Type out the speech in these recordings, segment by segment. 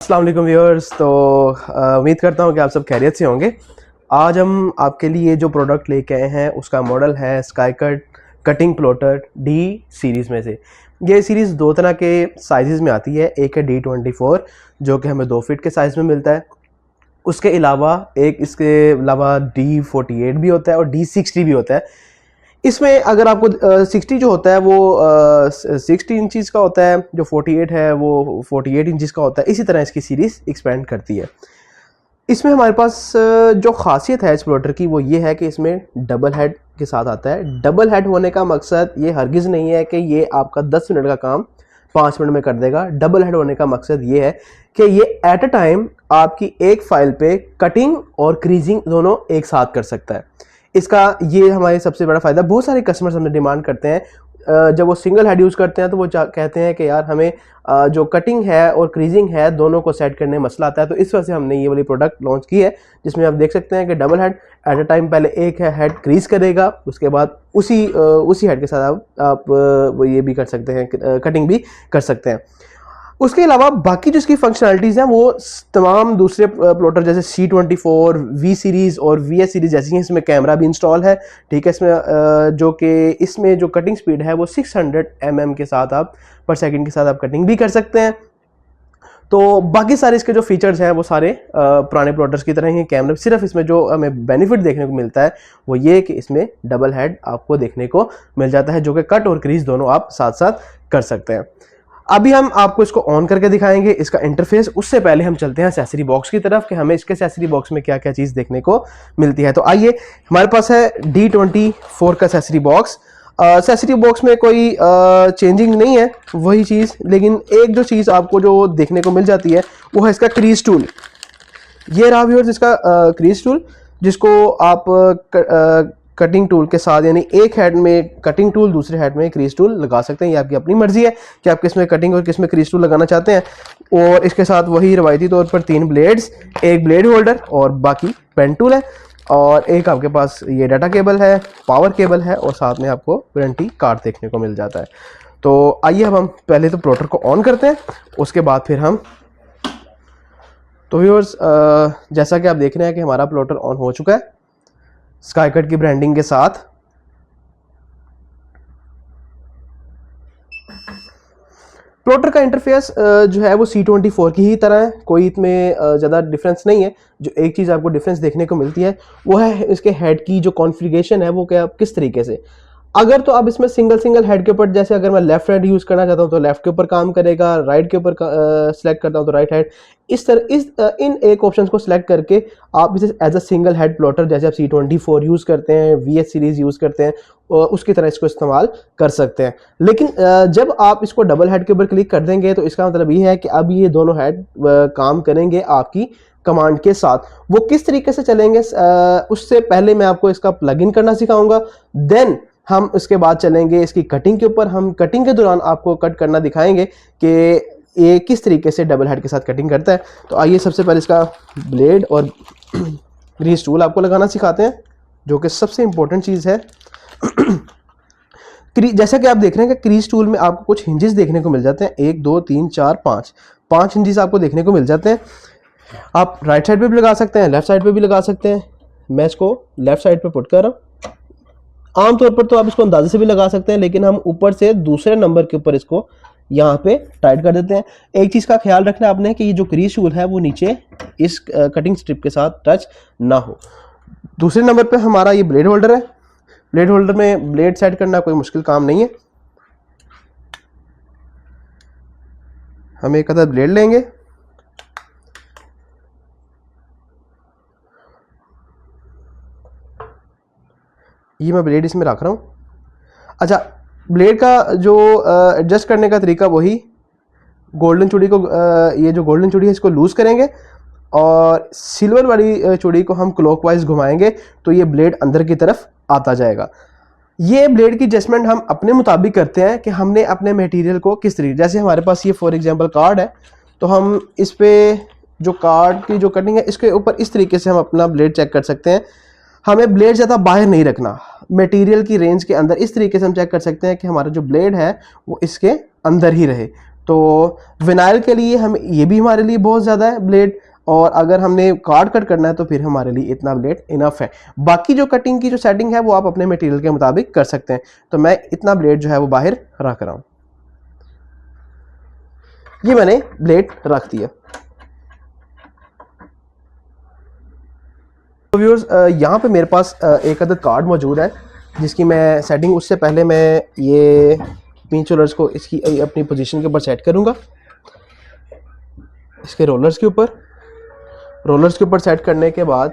अस्सलाम वालेकुम व्यूअर्स। तो उम्मीद करता हूँ कि आप सब खैरियत से होंगे। आज हम आपके लिए जो प्रोडक्ट लेके आए हैं उसका मॉडल है sky cut cutting plotter D series में से। ये सीरीज़ दो तरह के साइज़ में आती है। एक है D24 जो कि हमें 2 फीट के साइज़ में मिलता है। उसके अलावा इसके अलावा D48 भी होता है और D60 भी होता है। इसमें अगर आपको 60 जो होता है वो 60 इंचज़ का होता है, जो 48 है वो 48 इंचज़ का होता है। इसी तरह इसकी सीरीज़ एक्सपेंड करती है। इसमें हमारे पास जो खासियत है इस प्लॉटर की वो ये है कि इसमें डबल हेड के साथ आता है। डबल हेड होने का मकसद ये हरगिज़ नहीं है कि ये आपका 10 मिनट का काम 5 मिनट में कर देगा। डबल हेड होने का मकसद ये है कि ये एट अ टाइम आपकी एक फाइल पे कटिंग और क्रीजिंग दोनों एक साथ कर सकता है। इसका ये हमारे सबसे बड़ा फ़ायदा। बहुत सारे कस्टमर्स हमें डिमांड करते हैं, जब वो सिंगल हेड यूज़ करते हैं तो वो कहते हैं कि यार हमें जो कटिंग है और क्रीजिंग है दोनों को सेट करने में मसला आता है। तो इस वजह से हमने ये वाली प्रोडक्ट लॉन्च की है जिसमें आप देख सकते हैं कि double head at a time पहले एक हेड क्रीज करेगा, उसके बाद उसी हेड के साथ आप वो ये भी कर सकते हैं, कटिंग भी कर सकते हैं। उसके अलावा बाकी जो इसकी फंक्शनलिटीज़ हैं वो तमाम दूसरे प्लॉटर जैसे C24, V सीरीज़ और VS सीरीज़ जैसी हैं। इसमें कैमरा भी इंस्टॉल है, ठीक है। इसमें जो कि इसमें जो कटिंग स्पीड है वो 600 mm के साथ आप पर सेकंड के साथ आप कटिंग भी कर सकते हैं। तो बाकी सारे इसके जो फीचर्स हैं वो सारे पुराने प्लॉटर्स की तरह ही। कैमरा सिर्फ इसमें जो हमें बेनिफिट देखने को मिलता है वो ये कि इसमें डबल हेड आपको देखने को मिल जाता है, जो कि कट और क्रीज दोनों आप साथ साथ कर सकते हैं। अभी हम आपको इसको ऑन करके दिखाएंगे इसका इंटरफेस। उससे पहले हम चलते हैं एक्सेसरी बॉक्स की तरफ कि हमें इसके एक्सेसरी बॉक्स में क्या क्या चीज़ देखने को मिलती है। तो आइए, हमारे पास है D24 का एक्सेसरी बॉक्स। एक्सेसरी बॉक्स में कोई चेंजिंग नहीं है, वही चीज़, लेकिन एक जो चीज़ आपको जो देखने को मिल जाती है वो है इसका क्रीज टूल। ये रहा व्यूअर्स इसका क्रीज टूल, जिसको आप कटिंग टूल के साथ, यानी एक हेड में कटिंग टूल दूसरे हेड में क्रीज टूल लगा सकते हैं। ये आपकी अपनी मर्जी है कि आप किस में कटिंग और किस में क्रीज टूल लगाना चाहते हैं। और इसके साथ वही रवायती तौर पर 3 ब्लेड्स, एक ब्लेड होल्डर और बाकी पेन टूल है। और एक आपके पास ये डाटा केबल है, पावर केबल है और साथ में आपको वारंटी कार्ड देखने को मिल जाता है। तो आइए अब हम पहले तो प्लॉटर को ऑन करते हैं, उसके बाद फिर हम तो व्यूअर्स जैसा कि आप देख रहे हैं कि हमारा प्लॉटर ऑन हो चुका है स्काई कट की ब्रांडिंग के साथ। प्लॉटर का इंटरफेस जो है वो C24 की ही तरह है, कोई इसमें ज़्यादा डिफरेंस नहीं है। जो एक चीज़ आपको डिफरेंस देखने को मिलती है वो है इसके हेड की जो कॉन्फ़िगरेशन है वो क्या किस तरीके से। अगर तो आप इसमें सिंगल हेड के ऊपर, जैसे अगर मैं लेफ्ट हेड यूज़ करना चाहता हूँ तो लेफ्ट के ऊपर काम करेगा, राइट के ऊपर सेलेक्ट करता हूँ तो राइट हेड। इस तरह इन एक ऑप्शन को सिलेक्ट करके आप इसे as a single head plotter, जैसे आप C24 यूज़ करते हैं, VS सीरीज़ यूज़ करते हैं, उसकी तरह इसको इस्तेमाल कर सकते हैं। लेकिन जब आप इसको डबल हेड के ऊपर क्लिक कर देंगे तो इसका मतलब ये है कि अब ये दोनों हेड काम करेंगे आपकी कमांड के साथ। वो किस तरीके से चलेंगे उससे पहले मैं आपको इसका प्लग इन करना सिखाऊंगा, देन हम इसके बाद चलेंगे इसकी कटिंग के ऊपर। हम कटिंग के दौरान आपको कट करना दिखाएंगे कि ये किस तरीके से डबल हेड के साथ कटिंग करता है। तो आइए सबसे पहले इसका ब्लेड और ग्रीस टूल आपको लगाना सिखाते हैं, जो कि सबसे इंपॉर्टेंट चीज़ है। जैसा कि आप देख रहे हैं कि क्रीज टूल में आपको कुछ हिंजेस देखने को मिल जाते हैं, 1 2 3 4 5 हिंजेस आपको देखने को मिल जाते हैं। आप राइट साइड पे भी लगा सकते हैं, लेफ्ट साइड पे भी लगा सकते हैं। मैं इसको लेफ्ट साइड पे पुट कर रहा हूँ। आमतौर पर तो आप इसको अंदाजे से भी लगा सकते हैं, लेकिन हम ऊपर से दूसरे नंबर के ऊपर इसको यहाँ पे टाइट कर देते हैं। एक चीज़ का ख्याल रखना आपने कि ये जो क्रीज टूल है वो नीचे इस कटिंग स्ट्रिप के साथ टच ना हो। दूसरे नंबर पे हमारा ये ब्लेड होल्डर है। ब्लेड होल्डर में ब्लेड सेट करना कोई मुश्किल काम नहीं है। हम एक अदद ब्लेड लेंगे, ये मैं ब्लेड इसमें रख रहा हूँ। अच्छा, ब्लेड का जो एडजस्ट करने का तरीका वही, गोल्डन चूड़ी को ये जो गोल्डन चूड़ी है इसको लूज़ करेंगे और सिल्वर वाली चूड़ी को हम क्लॉकवाइज घुमाएंगे तो ये ब्लेड अंदर की तरफ आता जाएगा। ये ब्लेड की एडजस्टमेंट हम अपने मुताबिक करते हैं कि हमने अपने मटेरियल को किस तरीके, जैसे हमारे पास ये फॉर एग्जांपल कार्ड है तो हम इस पे जो कार्ड की जो कटिंग है इसके ऊपर इस तरीके से हम अपना ब्लेड चेक कर सकते हैं। हमें ब्लेड ज़्यादा बाहर नहीं रखना, मटेरियल की रेंज के अंदर इस तरीके से हम चेक कर सकते हैं कि हमारा जो ब्लेड है वो इसके अंदर ही रहे। तो विनाइल के लिए हम ये भी हमारे लिए बहुत ज़्यादा है ब्लेड, और अगर हमने कार्ड कट करना है तो फिर हमारे लिए इतना ब्लेड इनफ है। बाकी जो कटिंग की जो सेटिंग है वो आप अपने मटेरियल के मुताबिक कर सकते हैं। तो मैं इतना ब्लेड जो है वो बाहर रख रहा हूँ। ये मैंने ब्लेड रख दिया। तो व्यूअर्स यहाँ पे मेरे पास एक अदद कार्ड मौजूद है जिसकी मैं सेटिंग, उससे पहले मैं ये पिंच रोलर्स को इसकी अपनी पोजीशन के ऊपर सेट करूँगा। इसके रोलर्स के ऊपर सेट करने के बाद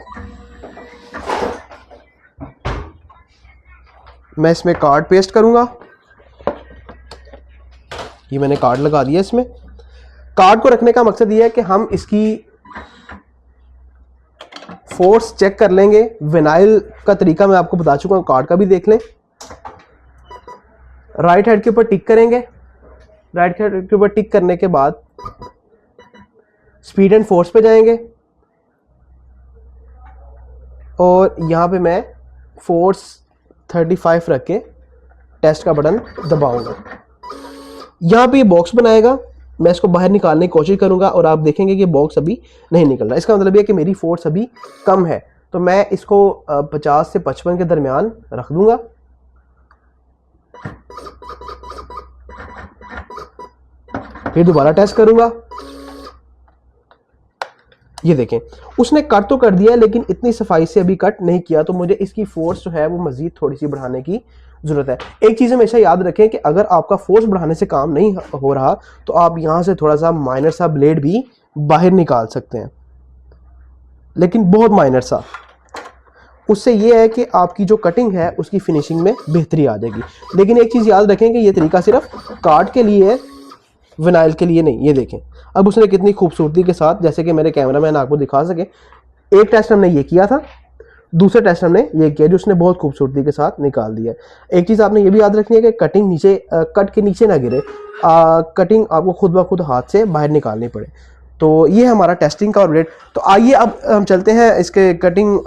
मैं इसमें कार्ड पेस्ट करूँगा। ये मैंने कार्ड लगा दिया। इसमें कार्ड को रखने का मकसद ये है कि हम इसकी फोर्स चेक कर लेंगे। विनाइल का तरीका मैं आपको बता चुका हूं, कार्ड का भी देख लें। राइट हेड के ऊपर टिक करेंगे। राइट हेड के ऊपर टिक करने के बाद स्पीड एंड फोर्स पे जाएंगे और यहां पे मैं फोर्स 35 रख के टेस्ट का बटन दबाऊंगा। यहां पे ये बॉक्स बनाएगा, मैं इसको बाहर निकालने की कोशिश करूंगा और आप देखेंगे कि बॉक्स अभी नहीं निकल रहा। इसका मतलब ये कि मेरी फोर्स अभी कम है, तो मैं इसको 50 से 55 के दरमियान रख दूंगा। फिर दोबारा टेस्ट करूंगा। ये देखें, उसने कट तो कर दिया है लेकिन इतनी सफाई से अभी कट नहीं किया, तो मुझे इसकी फोर्स जो है वो मजीद थोड़ी सी बढ़ाने की जरूरत है। एक चीज हमेशा याद रखें कि अगर आपका फोर्स बढ़ाने से काम नहीं हो रहा तो आप यहां से थोड़ा सा माइनर सा ब्लेड भी बाहर निकाल सकते हैं, लेकिन बहुत माइनर सा। उससे यह है कि आपकी जो कटिंग है उसकी फिनिशिंग में बेहतरी आ जाएगी। लेकिन एक चीज याद रखें कि यह तरीका सिर्फ कार्ड के लिए है, विनाइल के लिए नहीं। ये देखें, अब उसने कितनी खूबसूरती के साथ, जैसे कि मेरे कैमरामैन आपको दिखा सके, एक टेस्ट हमने ये किया था, दूसरे टेस्ट हमने ये किया जो उसने बहुत खूबसूरती के साथ निकाल दिया। एक चीज़ आपने ये भी याद रखनी है कि कटिंग नीचे कट के नीचे ना गिरे, कटिंग आपको खुद ब खुद हाथ से बाहर निकालनी पड़े। तो ये हमारा टेस्टिंग का अपडेट। तो आइए अब हम चलते हैं इसके कटिंग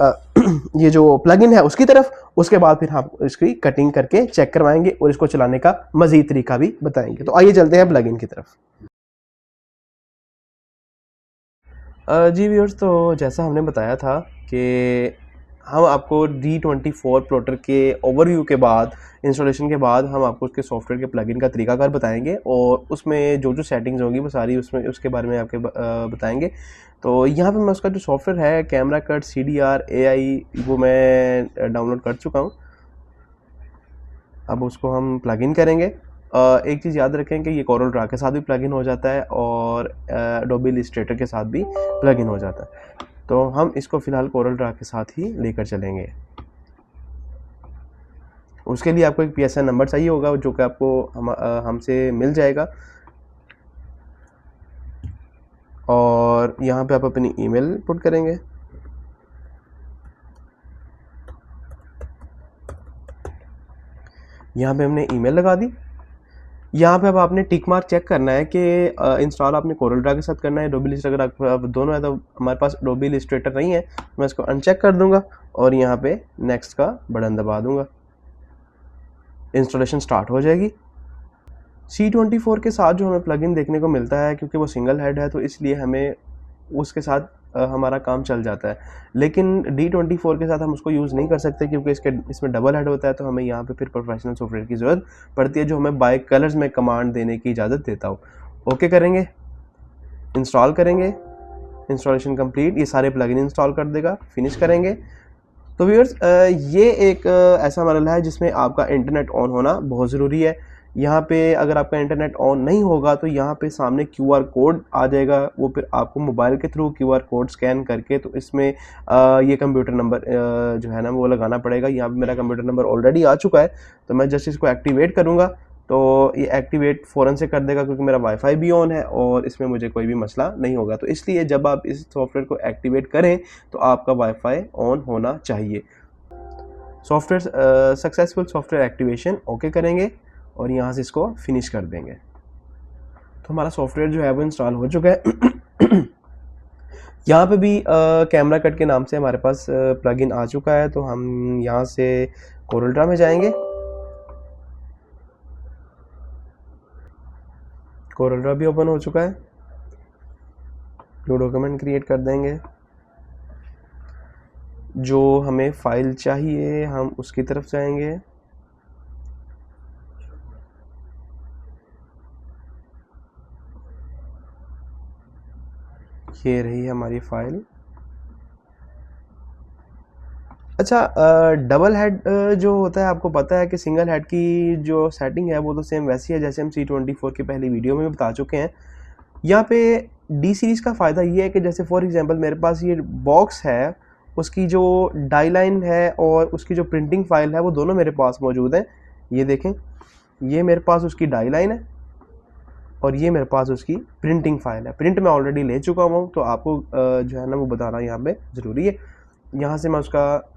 ये जो प्लगइन है उसकी तरफ। उसके बाद फिर हम इसकी कटिंग करके चेक करवाएंगे और इसको चलाने का मजीद तरीका भी बताएंगे। तो आइए चलते हैं प्लगइन की तरफ। जी व्यूअर्स, तो जैसा हमने बताया था कि हम आपको D24 प्लॉटर के ओवरव्यू के बाद, इंस्टॉलेशन के बाद, हम आपको उसके सॉफ्टवेयर के प्लगइन का तरीकाकार बताएंगे और उसमें जो जो सेटिंग्स होंगी वो सारी उसमें उसके बारे में आपके बताएंगे। तो यहाँ पे मैं उसका जो सॉफ्टवेयर है कैमरा कट CDR AI वो मैं डाउनलोड कर चुका हूँ। अब उसको हम प्लगइन करेंगे। एक चीज़ याद रखें कि ये कोरल ड्रा के साथ भी प्लगइन हो जाता है और एडोबी इलस्ट्रेटर के साथ भी प्लगइन हो जाता है। तो हम इसको फ़िलहाल कोरल ड्रा के साथ ही लेकर चलेंगे। उसके लिए आपको एक PSN नंबर चाहिए होगा जो कि आपको हमसे मिल जाएगा, और यहाँ पे आप अपनी ईमेल पुट करेंगे। यहाँ पे हमने ईमेल लगा दी। यहाँ पे अब आपने टिक मार्क चेक करना है कि इंस्टॉल आपने कोरल ड्रा के साथ करना है, एडोबी इलस्ट्रेटर अगर दोनों है तो हमारे पास एडोबी इलस्ट्रेटर नहीं है, मैं इसको अनचेक कर दूंगा और यहाँ पे नेक्स्ट का बटन दबा दूंगा। इंस्टॉलेशन स्टार्ट हो जाएगी। C24 के साथ जो हमें प्लगइन देखने को मिलता है, क्योंकि वो सिंगल हेड है तो इसलिए हमें उसके साथ हमारा काम चल जाता है, लेकिन D24 के साथ हम उसको यूज़ नहीं कर सकते क्योंकि इसमें डबल हेड होता है। तो हमें यहाँ पे फिर प्रोफेशनल सॉफ्टवेयर की ज़रूरत पड़ती है जो हमें बाय कलर्स में कमांड देने की इजाज़त देता हो। ओके करेंगे, इंस्टॉल करेंगे, इंस्टॉलेशन कंप्लीट, ये सारे प्लगइन इंस्टॉल कर देगा। फिनिश करेंगे। तो व्यूअर्स, ये एक ऐसा मरहला है जिसमें आपका इंटरनेट ऑन होना बहुत ज़रूरी है। यहाँ पे अगर आपका इंटरनेट ऑन नहीं होगा तो यहाँ पे सामने QR कोड आ जाएगा, वो फिर आपको मोबाइल के थ्रू QR कोड स्कैन करके तो इसमें ये कंप्यूटर नंबर जो है ना वो लगाना पड़ेगा। यहाँ पे मेरा कंप्यूटर नंबर ऑलरेडी आ चुका है, तो मैं जस्ट इसको एक्टिवेट करूँगा तो ये एक्टिवेट फ़ौरन से कर देगा क्योंकि मेरा वाईफाई भी ऑन है और इसमें मुझे कोई भी मसला नहीं होगा। तो इसलिए जब आप इस सॉफ्टवेयर को एक्टिवेट करें तो आपका वाईफाई ऑन होना चाहिए। Software successful software activation okay करेंगे और यहाँ से इसको फिनिश कर देंगे। तो हमारा सॉफ्टवेयर जो है वो इंस्टॉल हो चुका है। यहाँ पे भी कैमरा कट के नाम से हमारे पास प्लगइन आ चुका है। तो हम यहाँ से कोरल ड्रा में जाएंगे। कोरल ड्रॉ भी ओपन हो चुका है। न्यू डॉक्यूमेंट क्रिएट कर देंगे। जो हमें फाइल चाहिए हम उसकी तरफ जाएंगे। ये रही हमारी फाइल। अच्छा, डबल हेड जो होता है आपको पता है कि सिंगल हेड की जो सेटिंग है वो तो सेम वैसी है जैसे हम C24 की पहली वीडियो में बता चुके हैं। यहाँ पे डी सीरीज़ का फ़ायदा ये है कि जैसे फॉर एग्जांपल मेरे पास ये बॉक्स है, उसकी जो डाई लाइन है और उसकी जो प्रिंटिंग फाइल है वो दोनों मेरे पास मौजूद हैं। ये देखें, ये मेरे पास उसकी डाई लाइन है और ये मेरे पास उसकी प्रिंटिंग फाइल है। प्रिंट मैं ऑलरेडी ले चुका हूँ, तो आपको जो है ना वो बताना यहाँ पे ज़रूरी है। यहाँ से मैं उसका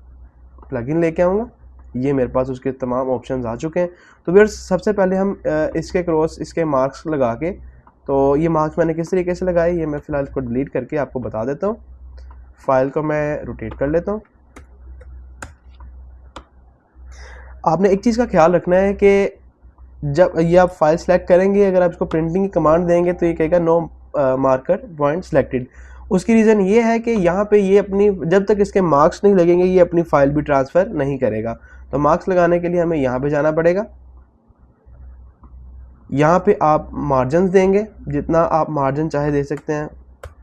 प्लगइन लेके आऊँगा। ये मेरे पास उसके तमाम ऑप्शंस आ चुके हैं। तो फिर सबसे पहले हम इसके क्रॉस इसके मार्क्स लगा के, तो ये मार्क्स मैंने किस तरीके से लगाए ये मैं फ़िलहाल इसको डिलीट करके आपको बता देता हूँ। फाइल को मैं रोटेट कर लेता हूँ। आपने एक चीज़ का ख्याल रखना है कि जब ये आप फाइल सेलेक्ट करेंगे, अगर आप इसको प्रिंटिंग की कमांड देंगे तो ये कहेगा नो मार्कर पॉइंट सेलेक्टेड। उसकी रीज़न ये है कि यहाँ पे ये अपनी जब तक इसके मार्क्स नहीं लगेंगे ये अपनी फाइल भी ट्रांसफ़र नहीं करेगा। तो मार्क्स लगाने के लिए हमें यहाँ पे जाना पड़ेगा। यहाँ पे आप मार्जिन देंगे, जितना आप मार्जिन चाहे दे सकते हैं,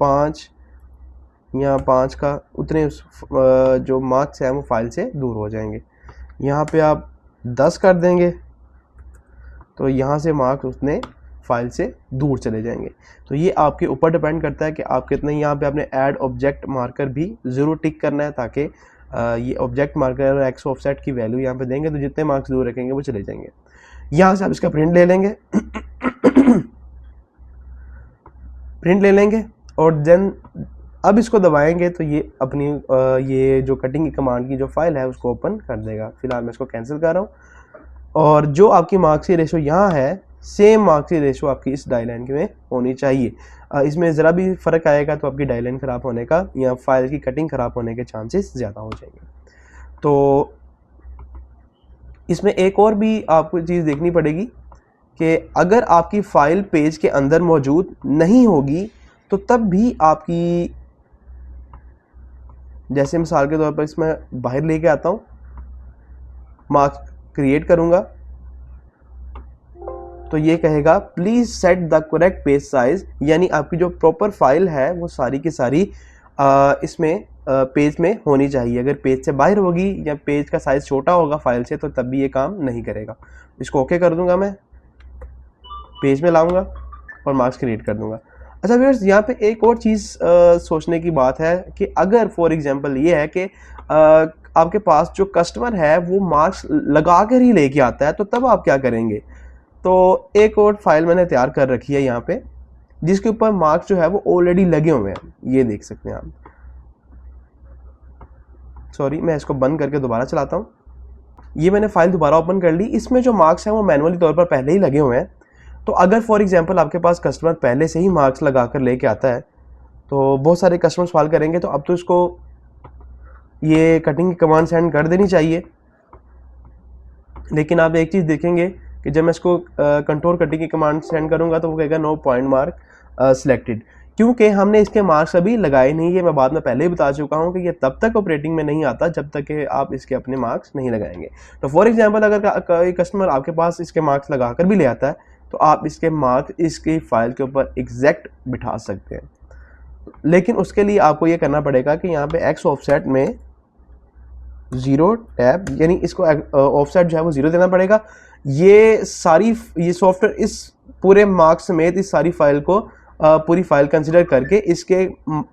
5 या 5 का, उतने जो मार्क्स हैं वो फाइल से दूर हो जाएंगे। यहाँ पे आप 10 कर देंगे तो यहाँ से मार्क्स उतने फाइल से दूर चले जाएंगे। तो ये आपके ऊपर डिपेंड करता है कि आप कितने, यहाँ पे आपने ऐड ऑब्जेक्ट मार्कर भी ज़रूर टिक करना है ताकि ये ऑब्जेक्ट मार्कर और एक्स ऑफसेट की वैल्यू यहाँ पे देंगे तो जितने मार्क्स दूर रखेंगे वो चले जाएंगे। यहाँ से आप इसका प्रिंट ले लेंगे प्रिंट ले लेंगे और देन अब इसको दबाएंगे तो ये अपनी ये जो कटिंग की कमांड की जो फाइल है उसको ओपन कर देगा। फिलहाल मैं इसको कैंसिल कर रहा हूँ और जो आपकी मार्क्स की रेशो यहाँ है सेम मार्क्स की रेशो आपकी इस डाई लाइन में होनी चाहिए। इसमें ज़रा भी फ़र्क आएगा तो आपकी डाई लाइन ख़राब होने का या फाइल की कटिंग ख़राब होने के चांसेस ज़्यादा हो जाएंगे। तो इसमें एक और भी आपको चीज़ देखनी पड़ेगी कि अगर आपकी फ़ाइल पेज के अंदर मौजूद नहीं होगी तो तब भी आपकी, जैसे मिसाल के तौर पर इसमें बाहर लेके आता हूँ, मार्क्स क्रिएट करूँगा तो ये कहेगा please set the correct page size, यानी आपकी जो प्रॉपर फाइल है वो सारी की सारी इसमें पेज में होनी चाहिए। अगर पेज से बाहर होगी या पेज का साइज़ छोटा होगा फाइल से तो तब भी ये काम नहीं करेगा। इसको ओके कर दूंगा, मैं पेज में लाऊंगा और मार्क्स क्रिएट कर दूंगा। अच्छा व्यूअर्स, यहाँ पे एक और चीज़ सोचने की बात है कि अगर फॉर एग्जांपल ये है कि आपके पास जो कस्टमर है वो मार्क्स लगा कर ही लेके आता है तो तब आप क्या करेंगे। तो एक और फाइल मैंने तैयार कर रखी है यहाँ पे जिसके ऊपर मार्क्स जो है वो ऑलरेडी लगे हुए हैं, ये देख सकते हैं आप। सॉरी, मैं इसको बंद करके दोबारा चलाता हूँ। ये मैंने फाइल दोबारा ओपन कर ली। इसमें जो मार्क्स हैं वो मैनुअली तौर पर पहले ही लगे हुए हैं। तो अगर फॉर एग्जांपल आपके पास कस्टमर पहले से ही मार्क्स लगा कर लेके आता है तो बहुत सारे कस्टमर सवाल करेंगे तो अब तो इसको ये कटिंग की कमांड सेंड कर देनी चाहिए। लेकिन आप एक चीज़ देखेंगे कि जब मैं इसको कंट्रोल कटिंग की कमांड सेंड करूंगा तो वो कहेगा नो पॉइंट मार्क सिलेक्टेड, क्योंकि हमने इसके मार्क्स अभी लगाए नहीं है। मैं बाद में पहले ही बता चुका हूं कि ये तब तक ऑपरेटिंग में नहीं आता जब तक कि आप इसके अपने मार्क्स नहीं लगाएंगे। तो फॉर एग्जांपल अगर कोई कस्टमर आपके पास इसके मार्क्स लगा कर भी ले आता है तो आप इसके मार्क्स इसकी फाइल के ऊपर एग्जैक्ट बिठा सकते हैं। लेकिन उसके लिए आपको ये करना पड़ेगा कि यहाँ पे एक्स ऑफसेट में 0 टैब, यानी इसको ऑफसेट जो है वो 0 देना पड़ेगा। ये सॉफ्टवेयर इस पूरे मार्क्स समेत इस सारी फाइल को पूरी फाइल कंसिडर करके इसके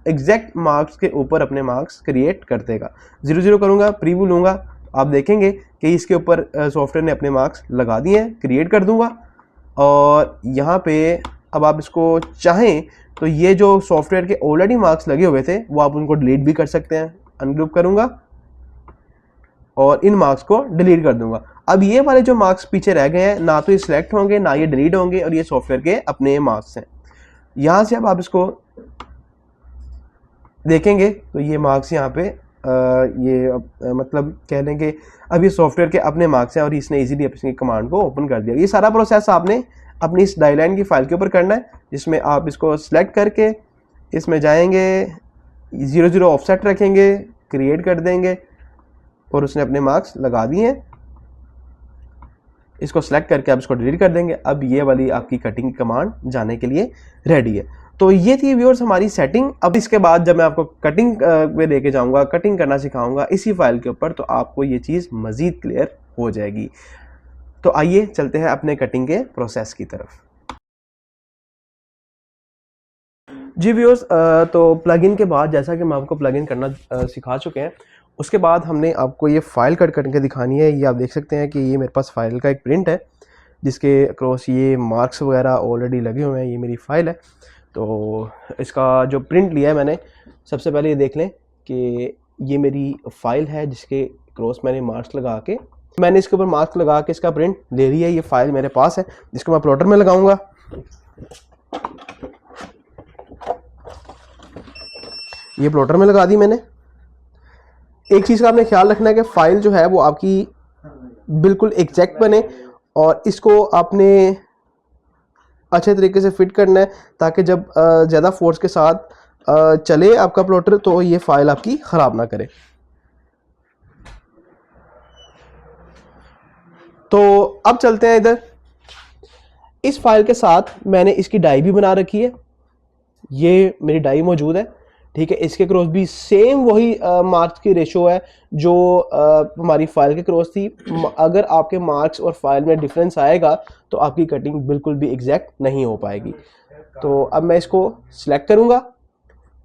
एग्जैक्ट मार्क्स के ऊपर अपने मार्क्स क्रिएट कर देगा। 0 करूँगा, प्रीव्यू लूँगा, आप देखेंगे कि इसके ऊपर सॉफ्टवेयर ने अपने मार्क्स लगा दिए हैं। क्रिएट कर दूँगा और यहाँ पे अब आप इसको चाहें तो ये जो सॉफ्टवेयर के ऑलरेडी मार्क्स लगे हुए थे वो आप उनको डिलीट भी कर सकते हैं। अनग्रुप करूँगा और इन मार्क्स को डिलीट कर दूंगा। अब ये वाले जो मार्क्स पीछे रह गए हैं ना तो ये सिलेक्ट होंगे ना ये डिलीट होंगे और ये सॉफ्टवेयर के अपने मार्क्स हैं। यहाँ से अब आप इसको देखेंगे तो ये मार्क्स यहाँ पे मतलब कह लेंगे अब ये सॉफ्टवेयर के अपने मार्क्स हैं और इसने इजीली अपनी कमांड को ओपन कर दिया। ये सारा प्रोसेस आपने अपनी इस डाई लाइन की फाइल के ऊपर करना है, जिसमें आप इसको सिलेक्ट करके इसमें जाएंगे, 0 0 ऑफसेट रखेंगे, क्रिएट कर देंगे और उसने अपने मार्क्स लगा दिए हैं। इसको सेलेक्ट करके आप इसको डिलीट कर देंगे। अब ये वाली आपकी कटिंग कमांड जाने के लिए रेडी है। तो ये थी व्यूअर्स हमारी सेटिंग। अब इसके बाद जब मैं आपको कटिंग पे लेके जाऊंगा, कटिंग करना सिखाऊंगा इसी फाइल के ऊपर, तो आपको ये चीज़ मज़ीद क्लियर हो जाएगी। तो आइए चलते हैं अपने कटिंग के प्रोसेस की तरफ। जी व्यूअर्स, तो प्लगइन के बाद जैसा कि मैं आपको प्लगइन करना सिखा चुके हैं, उसके बाद हमने आपको ये फ़ाइल कट करके दिखानी है। ये आप देख सकते हैं कि ये मेरे पास फ़ाइल का एक प्रिंट है जिसके अक्रॉस ये मार्क्स वगैरह ऑलरेडी लगे हुए हैं। ये मेरी फ़ाइल है। तो इसका जो प्रिंट लिया है मैंने, सबसे पहले ये देख लें कि ये मेरी फ़ाइल है जिसके क्रॉस मैंने मार्क्स लगा के, मैंने इसके ऊपर मार्क्स लगा के इसका प्रिंट ले लिया है। ये फ़ाइल मेरे पास है जिसको मैं प्लॉटर में लगाऊंगा। ये प्लॉटर में लगा दी मैंने। एक चीज़ का आपने ख्याल रखना है कि फ़ाइल जो है वो आपकी बिल्कुल एग्जैक्ट बने और इसको आपने अच्छे तरीके से फिट करना है ताकि जब ज़्यादा फोर्स के साथ चले आपका प्लॉटर तो ये फ़ाइल आपकी ख़राब ना करे। तो अब चलते हैं इधर। इस फाइल के साथ मैंने इसकी डाई भी बना रखी है। ये मेरी डाई मौजूद है, ठीक है। इसके क्रॉस भी सेम वही मार्क्स की रेशो है जो हमारी फाइल के क्रॉस थी। अगर आपके मार्क्स और फाइल में डिफरेंस आएगा तो आपकी कटिंग बिल्कुल भी एग्जैक्ट नहीं हो पाएगी। तो अब मैं इसको सिलेक्ट करूंगा।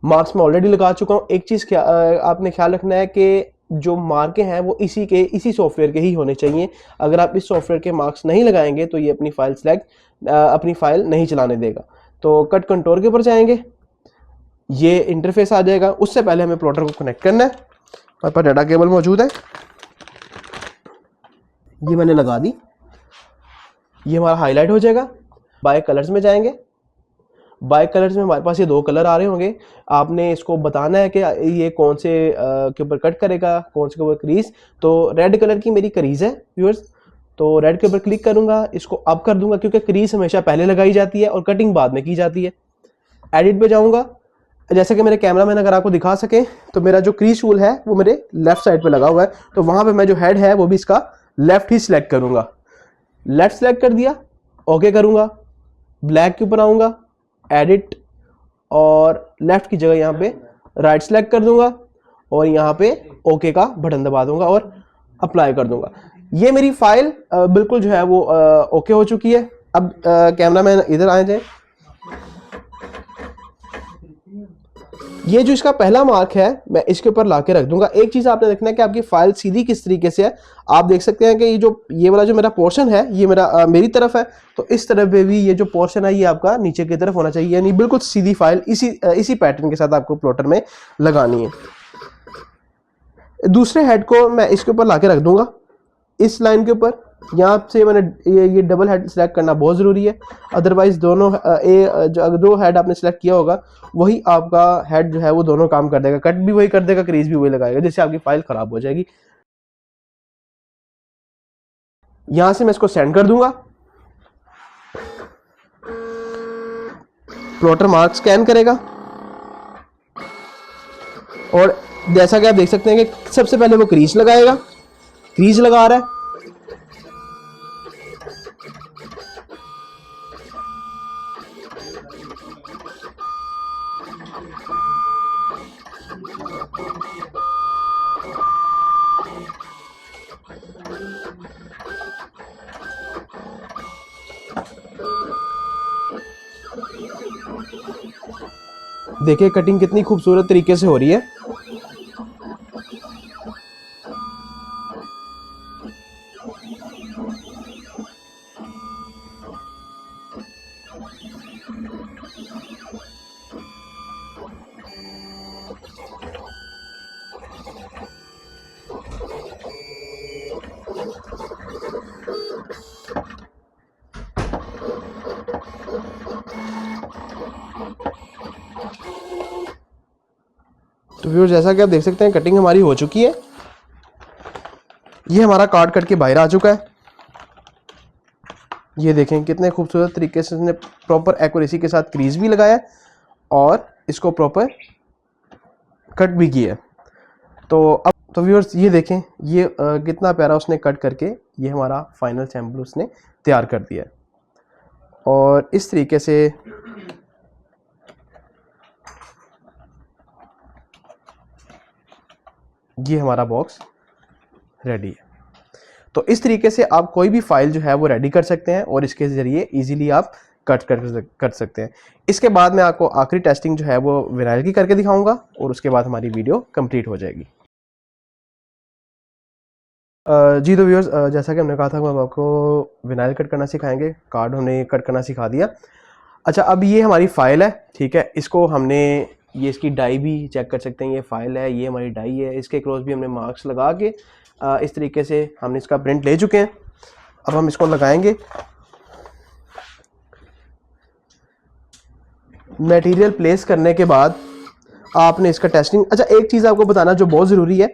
मार्क्स मैं ऑलरेडी लगा चुका हूँ। एक चीज़ आपने ख्याल रखना है कि जो मार्कें हैं वो इसी सॉफ्टवेयर के ही होने चाहिए। अगर आप इस सॉफ्टवेयर के मार्क्स नहीं लगाएंगे तो ये अपनी फाइल नहीं चलाने देगा। तो कट कंट्रोल के ऊपर जाएंगे, ये इंटरफेस आ जाएगा। उससे पहले हमें प्लॉटर को कनेक्ट करना है। हमारे पास डाटा केबल मौजूद है, ये मैंने लगा दी। ये हमारा हाईलाइट हो जाएगा। बाय कलर्स में जाएंगे। बाय कलर्स में हमारे पास ये 2 कलर आ रहे होंगे। आपने इसको बताना है कि ये कौन से के ऊपर कट करेगा, कौन से के ऊपर क्रीज। तो रेड कलर की मेरी क्रीज है व्यूअर्स, तो रेड के ऊपर क्लिक करूंगा, इसको अप कर दूंगा क्योंकि क्रीज हमेशा पहले लगाई जाती है और कटिंग बाद में की जाती है। एडिट पे जाऊंगा। जैसे कि मेरे कैमरा मैन अगर आपको दिखा सके तो मेरा जो क्रीज टूल है वो मेरे लेफ्ट साइड पे लगा हुआ है, तो वहां पे मैं जो हेड है वो भी इसका लेफ्ट ही सिलेक्ट करूंगा। लेफ्ट सिलेक्ट कर दिया, ओके करूंगा। ब्लैक के ऊपर आऊंगा, एडिट और लेफ्ट की जगह यहाँ पे राइट सिलेक्ट कर दूंगा और यहाँ पे ओके का बटन दबा दूंगा और अप्लाई कर दूंगा। ये मेरी फाइल बिल्कुल जो है वो ओके हो चुकी है। अब कैमरा मैन इधर आ जाए। ये जो इसका पहला मार्क है मैं इसके ऊपर लाके रख दूंगा। एक चीज आपने देखना है कि आपकी फाइल सीधी किस तरीके से है। आप देख सकते हैं कि ये वाला जो मेरा पोर्शन है ये मेरी तरफ है, तो इस तरफ पे भी ये जो पोर्शन है ये आपका नीचे की तरफ होना चाहिए, यानी बिल्कुल सीधी फाइल इसी पैटर्न के साथ आपको प्लॉटर में लगानी है। दूसरे हेड को मैं इसके ऊपर लाके रख दूंगा, इस लाइन के ऊपर। यहाँ से मैंने ये डबल हेड सिलेक्ट करना बहुत ज़रूरी है, अदरवाइज दोनों जो 2 हेड आपने सिलेक्ट किया होगा वही आपका हेड जो है वो दोनों काम कर देगा, कट भी वही कर देगा, क्रीज भी वही लगाएगा, जिससे आपकी फाइल खराब हो जाएगी। यहाँ से मैं इसको सेंड कर दूंगा। प्लॉटर मार्क स्कैन करेगा और जैसा कि आप देख सकते हैं कि सबसे पहले वो क्रीज लगाएगा। क्रीज लगा रहा है, देखिए कटिंग कितनी खूबसूरत तरीके से हो रही है। तो व्यूअर्स जैसा कि आप देख सकते हैं कटिंग हमारी हो चुकी है। ये हमारा कार्ड कट के बाहर आ चुका है। ये देखें कितने खूबसूरत तरीके से इसने प्रॉपर एक्यूरेसी के साथ क्रीज भी लगाया और इसको प्रॉपर कट भी किया। तो अब तो व्यूअर्स ये देखें ये कितना प्यारा उसने कट करके ये हमारा फाइनल सैम्पल उसने तैयार कर दिया है। और इस तरीके से ये हमारा बॉक्स रेडी है। तो इस तरीके से आप कोई भी फाइल जो है वो रेडी कर सकते हैं और इसके ज़रिए इजीली आप कट कर सकते हैं। इसके बाद मैं आपको आखिरी टेस्टिंग जो है वो विनाइल की करके दिखाऊंगा और उसके बाद हमारी वीडियो कंप्लीट हो जाएगी। जी तो व्यूअर्स, जैसा कि हमने कहा था हम आपको विनाइल कट करना सिखाएंगे। कार्ड हमने कट करना सिखा दिया। अच्छा, अब ये हमारी फ़ाइल है, ठीक है। इसको हमने ये इसकी डाई भी चेक कर सकते हैं, ये फाइल है, ये हमारी डाई है। इसके क्रॉस भी हमने मार्क्स लगा के इस तरीके से हमने इसका प्रिंट ले चुके हैं। अब हम इसको लगाएंगे। मटेरियल प्लेस करने के बाद आपने इसका टेस्टिंग, अच्छा एक चीज़ आपको बताना जो बहुत ज़रूरी है,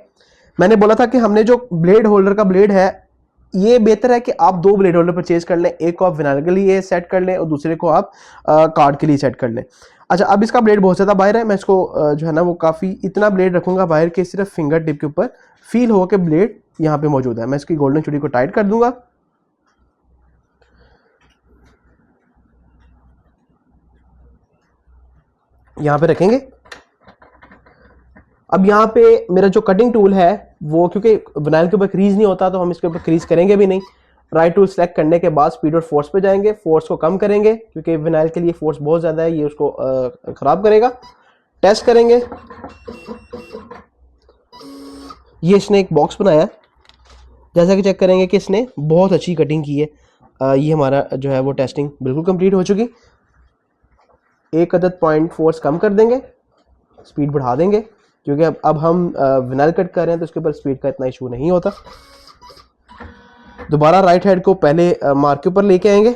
मैंने बोला था कि हमने जो ब्लेड होल्डर का ब्लेड है, ये बेहतर है कि आप 2 ब्लेड होल्डर परचेज कर लें। एक को आप विनाइल के लिए सेट कर लें और दूसरे को आप कार्ड के लिए सेट कर लें। अच्छा, अब इसका ब्लेड बहुत ज़्यादा बाहर है, मैं इसको जो है ना वो काफ़ी इतना ब्लेड रखूंगा बाहर के सिर्फ फिंगर टिप के ऊपर फील हो के ब्लेड यहाँ पे मौजूद है। मैं इसकी गोल्डन चूड़ी को टाइट कर दूंगा। यहाँ पे रखेंगे। अब यहाँ पे मेरा जो कटिंग टूल है वो, क्योंकि विनाइल के ऊपर क्रीज नहीं होता तो हम इसके ऊपर क्रीज करेंगे भी नहीं। राइट टूल सेलेक्ट करने के बाद स्पीड और फोर्स पे जाएंगे, फोर्स को कम करेंगे क्योंकि विनाइल के लिए फोर्स बहुत ज़्यादा है, ये उसको ख़राब करेगा। टेस्ट करेंगे। ये इसने एक बॉक्स बनाया, जैसा कि चेक करेंगे कि इसने बहुत अच्छी कटिंग की है। ये हमारा जो है वो टेस्टिंग बिल्कुल कंप्लीट हो चुकी। एक अदद पॉइंट फोर्स कम कर देंगे, स्पीड बढ़ा देंगे क्योंकि अब हम विनाइल कट कर रहे हैं तो उसके ऊपर स्पीड का इतना इशू नहीं होता। दोबारा राइट हैंड को पहले मार्क के ऊपर लेके आएंगे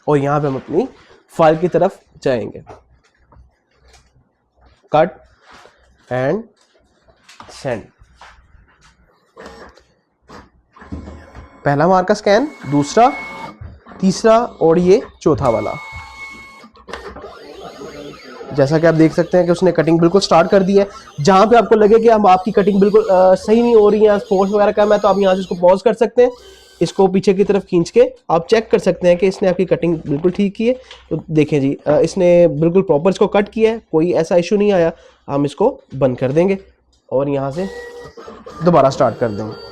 और यहां पे हम अपनी फाइल की तरफ जाएंगे। Cut and send. पहला मार्क का स्कैन, दूसरा, तीसरा और ये चौथा वाला। जैसा कि आप देख सकते हैं कि उसने कटिंग बिल्कुल स्टार्ट कर दी है। जहां पे आपको लगे कि अब आपकी कटिंग बिल्कुल सही नहीं हो रही है, फोर्स वगैरह कम है, तो आप यहां से इसको पॉज कर सकते हैं। इसको पीछे की तरफ खींच के आप चेक कर सकते हैं कि इसने आपकी कटिंग बिल्कुल ठीक की है। तो देखें जी, इसने बिल्कुल प्रॉपर इसको कट किया है, कोई ऐसा इशू नहीं आया। हम इसको बंद कर देंगे और यहाँ से दोबारा स्टार्ट कर देंगे।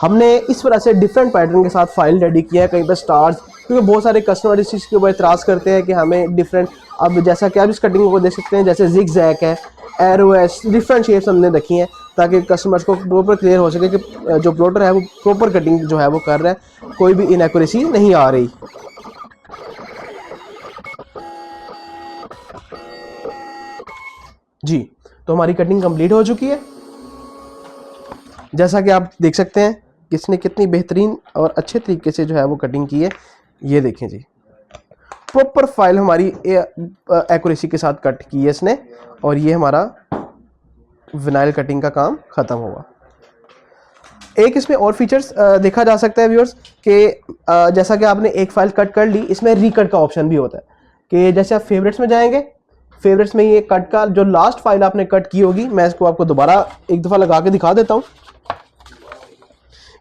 हमने इस तरह से डिफरेंट पैटर्न के साथ फाइल रेडी किया है। कहीं पर स्टार्स, क्योंकि बहुत सारे कस्टमर इस चीज़ के ऊपर इतराज़ करते हैं कि हमें डिफरेंट, अब जैसा कि आप इस कटिंग को देख सकते हैं, जैसे जिग जैक है, एरो है, डिफरेंट शेप्स हमने रखी हैं ताकि कस्टमर्स को प्रॉपर क्लियर हो सके कि जो प्लॉटर है वो प्रॉपर कटिंग जो है वो कर रहा है, कोई भी इनएक्यूरेसी नहीं आ रही। जी, तो हमारी कटिंग कंप्लीट हो चुकी है। जैसा कि आप देख सकते हैं किसने कितनी बेहतरीन और अच्छे तरीके से जो है वो कटिंग की है। ये देखें जी, प्रॉपर फाइल हमारी एक्यूरेसी के साथ कट की है इसने और ये हमारा विनाइल कटिंग का काम ख़त्म हुआ। एक इसमें और फीचर्स देखा जा सकता है व्यूअर्स कि जैसा कि आपने एक फाइल कट कर ली, इसमें रीकट का ऑप्शन भी होता है कि जैसे आप फेवरेट्स में जाएंगे, फेवरेट्स में ये कट का जो लास्ट फाइल आपने कट की होगी, मैं इसको आपको दोबारा एक दफ़ा लगा के दिखा देता हूँ।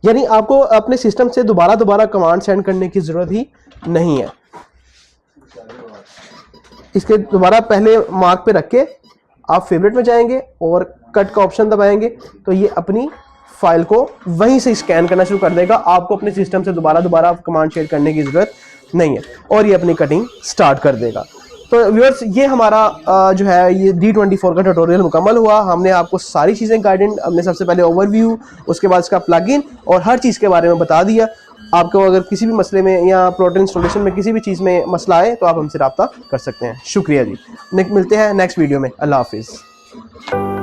यानी आपको अपने सिस्टम से दोबारा कमांड सेंड करने की ज़रूरत ही नहीं है। इसके दोबारा पहले मार्क पे रख के आप फेवरेट में जाएंगे और कट का ऑप्शन दबाएंगे तो ये अपनी फाइल को वहीं से स्कैन करना शुरू कर देगा। आपको अपने सिस्टम से दोबारा कमांड शेयर करने की ज़रूरत नहीं है और ये अपनी कटिंग स्टार्ट कर देगा। तो व्यूअर्स, ये हमारा जो है ये D24 का ट्यूटोरियल मुकम्मल हुआ। हमने आपको सारी चीज़ें गाइडेंस, हमने सबसे पहले ओवरव्यू, उसके बाद इसका प्लगइन और हर चीज़ के बारे में बता दिया। आपको अगर किसी भी मसले में या प्लॉटर इंस्टॉलेशन में किसी भी चीज़ में मसला आए तो आप हमसे रब्ता कर सकते हैं। शुक्रिया जी, मिलते हैं नेक्स्ट वीडियो में। अल्लाह हाफिज़।